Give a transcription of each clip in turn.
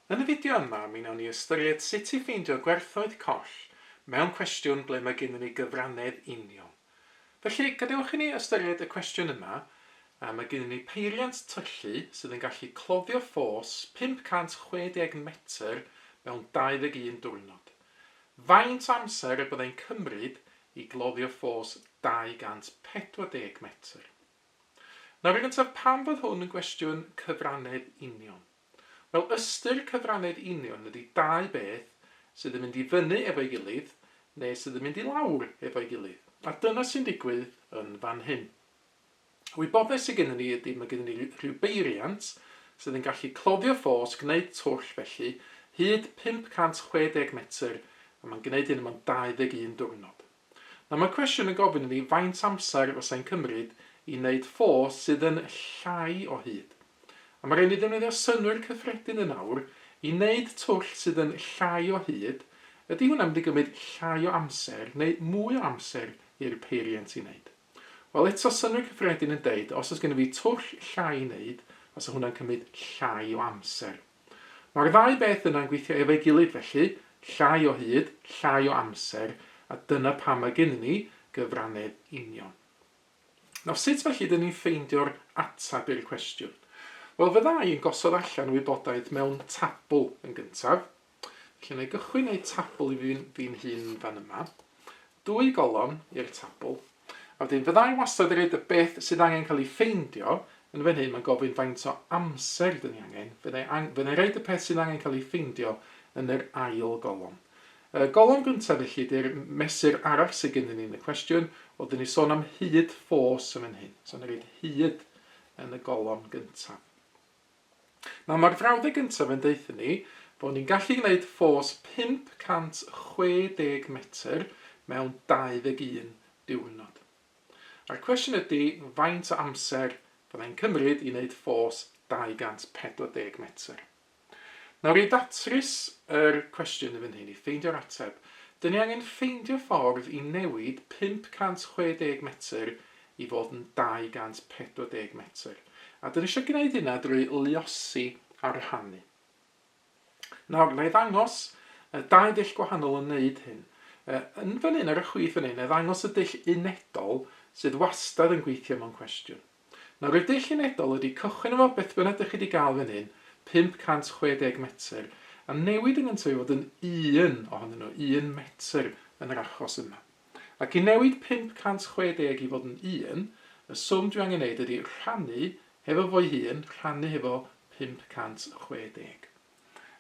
Yn y fideo yma, mi wnawn ni ystyried sut i ffeindio gwerthoedd coll mewn cwestiwn ble mae gennym ni gyfrannedd union. Felly, gadewch i ni ystyried y cwestiwn yma, a mae gennym ni peiriant tyllu sydd yn gallu cloddio ffos 560 metr mewn 21 diwrnod. Faint amser y byddai'n cymryd i gloddio ffos 240 metr? Nawr, yn gyntaf, pam fod hwn yn gwestiwn cyfrannedd union? Wel, ystyr cyfrannedd union ydy dau beth sydd yn mynd i fyny efo'i gilydd neu sydd yn mynd i lawr efo'i gilydd. A dyna sy'n digwydd yn fan hyn. Wybodaeth sydd gennym ni ydy mae gennym ni rhyw beiriant sydd yn gallu cloddio ffos, gwneud twll felly, hyd 560 metr, a mae'n gwneud hyn mewn 21 diwrnod. Nawr, mae cwestiwn yn gofyn i ni faint amser fysa'n cymryd i wneud ffos sydd yn llai o hyd. A mae rhaid i ddefnyddio synnwyr cyffredin yn awr i wneud twll sydd yn llai o hyd. Ydy hwnna'n mynd i gymryd llai o amser neu mwy o amser i'r peiriant i wneud? Wel, eto synnwyr cyffredin yn deud, os oes gennym fi twll llai i wneud, os oes hwnna'n cymryd llai o amser. Mae'r ddau beth yna'n gweithio efo'i gilydd felly, llai o hyd, llai o amser, a dyna pam mae gennym ni gyfrannedd union. Nawr, sut felly dyn ni'n ffeindio'r ateb i'r cwestiwn? Wel, fydda i'n gosod allan wybodaeth mewn tabl yn gyntaf. Felly, na i gychwyn neud tabl i fi'n hun fan yma. 2 golofn i'r tabl. A wedyn, fydda i wastad yn rhaid y beth sydd angen cael ei ffeindio. Yn fan hyn, mae'n gofyn faint o amser dyn ni angen. Fydda i'n rhaid y peth sydd angen cael ei ffeindio yn yr ail golofn. Golofn gyntaf felly, ydy'r mesur arall sydd gennym ni yn y cwestiwn, oedd ni sôn am hyd ffos yn fan hyn. So, ni'n rhaid hyd yn y golofn gyntaf. Nawr, mae'r frawddeg gyntaf yn deud ni bod ni'n gallu gwneud ffos 560 metr mewn 21 diwrnod. A'r cwestiwn ydy faint o amser byddai'n cymryd i wneud ffos 240 metr. Nawr, i datrys yr cwestiwn yn fan hyn, i ffeindio'r ateb, dyn ni angen ffeindio ffordd i newid 560 metr i fod yn 240 metr. A dyn ni eisiau gwneud hynna drwy luosi ar rhannu. Nawr, na i ddangos dau dull gwahanol yn wneud hyn. Yn fan hyn, ar y chwith fan hyn, na i ddangos y dull unedol sydd wastad yn gweithio mewn cwestiwn. Nawr, y dull unedol ydy cychwyn efo beth bynnag ydych chi wedi gael fan hyn, 560 metr, a newid yn gyntaf i fod yn 1 ohonyn nhw, 1 metr yn yr achos yma. Ac i newid 560 i fod yn 1, y swm dwi angen gwneud ydy rhannu efo fo'i hun, rhannu efo 560.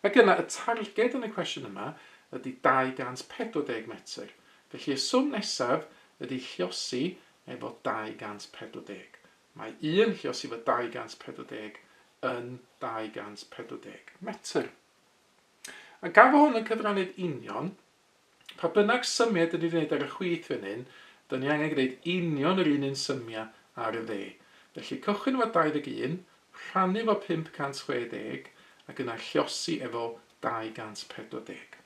Ac yna, y targed yn y cwestiwn yma ydy 240 metr. Felly, y swm nesaf ydy lluosi efo 240. Mae 1 lluosi efo 240 yn 240 metr. A gafo hwn yn cyfrannedd union, pa bynnag symiau dyn ni'n gwneud ar y chwith fan hyn, dyn ni angen gwneud union yr un symiau ar y dde. Felly, cychwyn efo 21, rhannu efo 560, ac yna lluosi efo 240.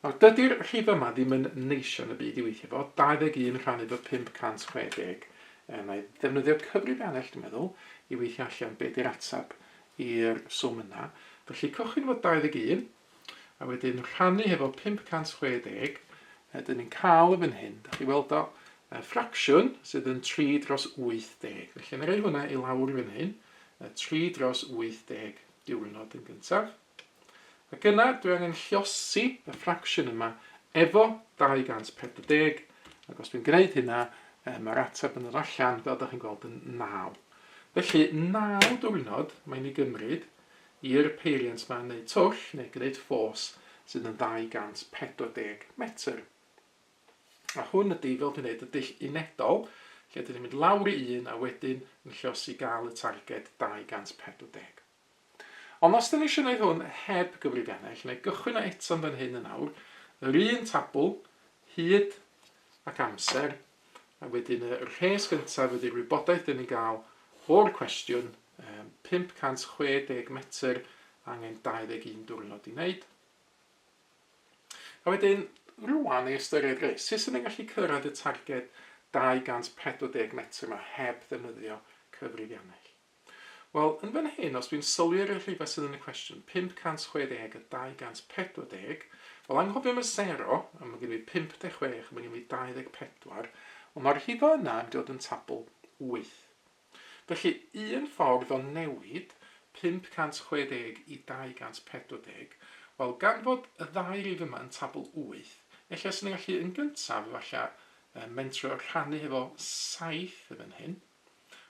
Nawr, dydy'r rhif yma ddim yn neisio yn y byd i weithio efo, 21 rhannu efo 560. Na i ddefnyddio cyfrifiannell, dwi'n meddwl, i weithio allan beth yw'r ateb i'r swm yna. Felly, cychwyn efo 21, a wedyn rhannu efo 560, dyn ni'n cael y fan hyn. Da chi weld o, ffracsiwn sydd yn 3 dros 80. Felly, na rhoi hwnna i lawr fan hyn, 3 dros 80 diwrnod yn gyntaf. Ac yna, dwi angen lluosi y ffracsiwn yma efo 240, ac os dwi'n gwneud hynna, mae'r ateb yn dod allan, fel ydych chi'n gweld, yn 9. Felly, 9 diwrnod mae'n ei gymryd i'r peiriant yma wneud twll, neu gwneud ffos, sydd yn 240 metr. A hwn ydy, fel dwi'n gwneud, y dull unedol, lle dyn ni'n mynd lawr i 1 a wedyn yn lluosi gael y targed 240. Ond os dyn ni eisiau gwneud hwn heb gyfrifiannell, neu gychwyn o eto fan hyn yn awr, yr un tabl, hyd ac amser, a wedyn y rhes gyntaf ydy'r wybodaeth dyn ni'n gael o'r cwestiwn 560 metr angen 21 diwrnod i wneud. A wedyn, rwan i ystyried reis, sut sy'n gallu cyrraedd y targed 240 metr yma heb ddefnyddio cyfrifiannell? Wel, yn fan hyn, os dwi'n sylwi ar y rhifau sydd yn y cwestiwn, 560 a 240, wel, anghofio am y 0, a mae gen i 56, a mae gen i 24, ond mae'r rhifau yna yn dod yn tabl 8. Felly, un ffordd o newid 560 i 240, wel, gan fod y ddau rif yma yn tabl 8, ella sy'n ni'n gallu yn gyntaf, falle, mentro rhannu efo 7 yn hyn.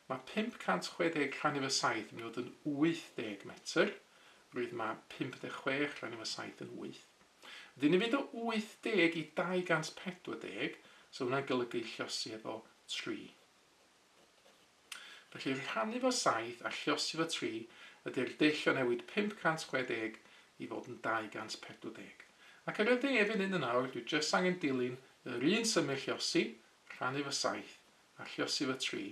Mae 560 rhannu efo 7 yn dod yn 80 metr, roedd mae 56 rhannu efo 7 yn 8. Fydden ni fynd o 80 i 240, so hwnna'n golygu llosi efo 3. Felly rhannu efo 7 a llosi efo 3 ydy'r dull o newid 560 i fod yn 240. Ac ar y dde fan hyn yn nawr, dwi jyst angen dilyn yr un symud llosi, rhannu efo 7 a llosi efo 3.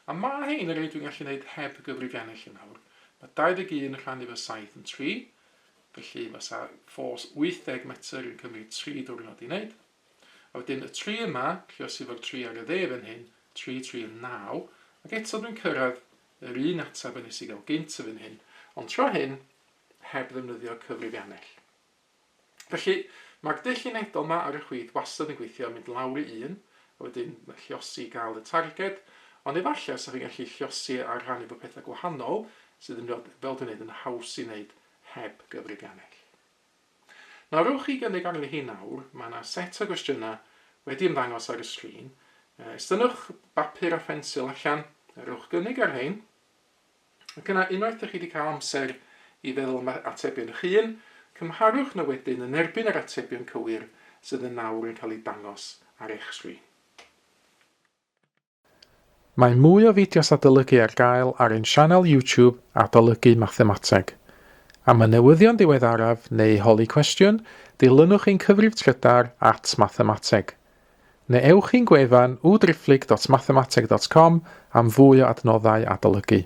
A mae hyn yr un dwi'n gallu gwneud heb gyfrifiannell yn nawr. Mae 21 rhannu efo 7 yn 3, felly fysa ffos 80 metr yn cymryd 3 diwrnod i wneud. A wedyn y 3 yma, llosi efo'r 3 ar y dde fan hyn, 3 yn 9, ac eto dwi'n cyrraedd yr un ateb yn nes i gael gynt y fan hyn, ond tro hyn, heb ddefnyddio cyfrifiannell. Felly, mae'r dull unedol yma ar y chwith wastad yn gweithio mynd lawr i 1, a wedyn llosi i gael y targed, ond efallai os ydych chi'n gallu llosi ar rhannu efo pethau gwahanol, sydd yn dod, fel dwi'n gwneud, yn haws i wneud heb gyfrifiannell. Nawr, rwch chi gynnig arni hi nawr, mae yna set o gwestiynau wedi ymddangos ar y sgrin. Ystynwch bapur a phensil allan, rwch gynnig ar hyn, ac yna unwaith ydych chi wedi cael amser i feddwl am atebion eich hun, cymharwch nhw wedyn yn erbyn yr atebion cywir sydd yn nawr yn cael ei dangos ar eich sgrin. Mae mwy o fideos adolygu ar gael ar ein sianel YouTube Adolygu Mathemateg. Am y newyddion diweddaraf neu holi cwestiwn, dilynwch ein cyfrif trydar @mathemateg. Neu ewch i'n gwefan www.mathemateg.com am fwy o adnoddau adolygu.